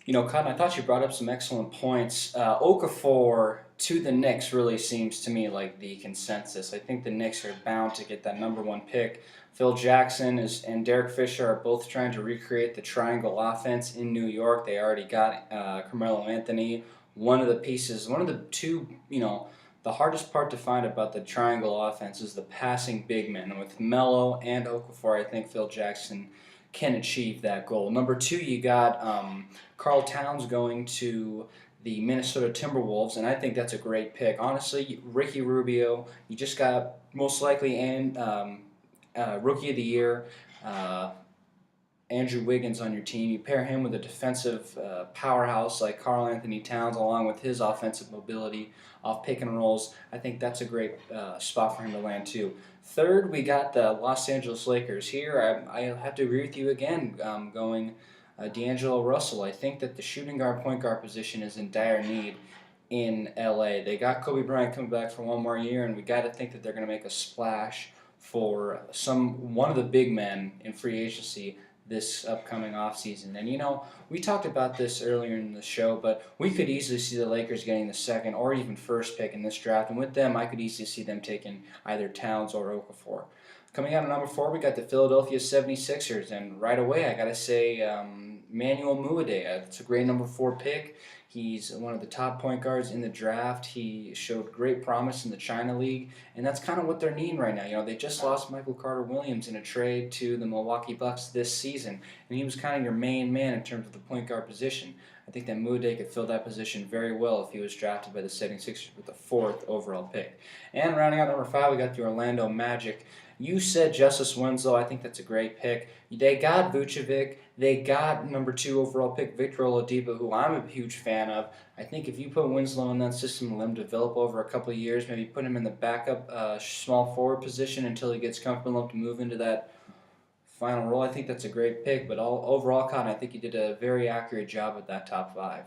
You know, Cotton, I thought you brought up some excellent points. Okafor to the Knicks really seems to me like the consensus. I think the Knicks are bound to get that number one pick. Phil Jackson and Derek Fisher are both trying to recreate the triangle offense in New York. They already got Carmelo Anthony. One of the pieces, one of the two, the hardest part to find about the triangle offense is the passing big men. And with Melo and Okafor, I think Phil Jackson can achieve that goal. Number two, you got Carl Towns going to the Minnesota Timberwolves, and I think that's a great pick. Honestly, Ricky Rubio, you just got most likely and Rookie of the Year. Uh, Andrew Wiggins on your team. You pair him with a defensive powerhouse like Carl Anthony Towns, along with his offensive mobility off pick and rolls. I think that's a great spot for him to land too. Third, we got the Los Angeles Lakers. Here, I have to agree with you again, going D'Angelo Russell. I think that the shooting guard, point guard position is in dire need in LA. They got Kobe Bryant coming back for one more year, and we got to think that they're going to make a splash for one of the big men in free agency this upcoming offseason. And we talked about this earlier in the show, but we could easily see the Lakers getting the second or even first pick in this draft. And with them, I could easily see them taking either Towns or Okafor. Coming out at number four, we got the Philadelphia 76ers. And right away, I got to say Manuel Muad'Dib. It's a great number four pick. He's one of the top point guards in the draft. He showed great promise in the China League, and that's kind of what they're needing right now. They just lost Michael Carter Williams in a trade to the Milwaukee Bucks this season, and he was kind of your main man in terms of the point guard position. I think that Mudiay could fill that position very well if he was drafted by the 76ers with the fourth overall pick. And rounding out number five, we got the Orlando Magic. You said Justice Winslow. I think that's a great pick. They got Vucevic. They got number two overall pick Victor Oladipo, who I'm a huge fan of. I think if you put Winslow in that system and let him develop over a couple of years, maybe put him in the backup small forward position until he gets comfortable enough to move into that final role, I think that's a great pick. But overall, Cotton, I think you did a very accurate job with that top five.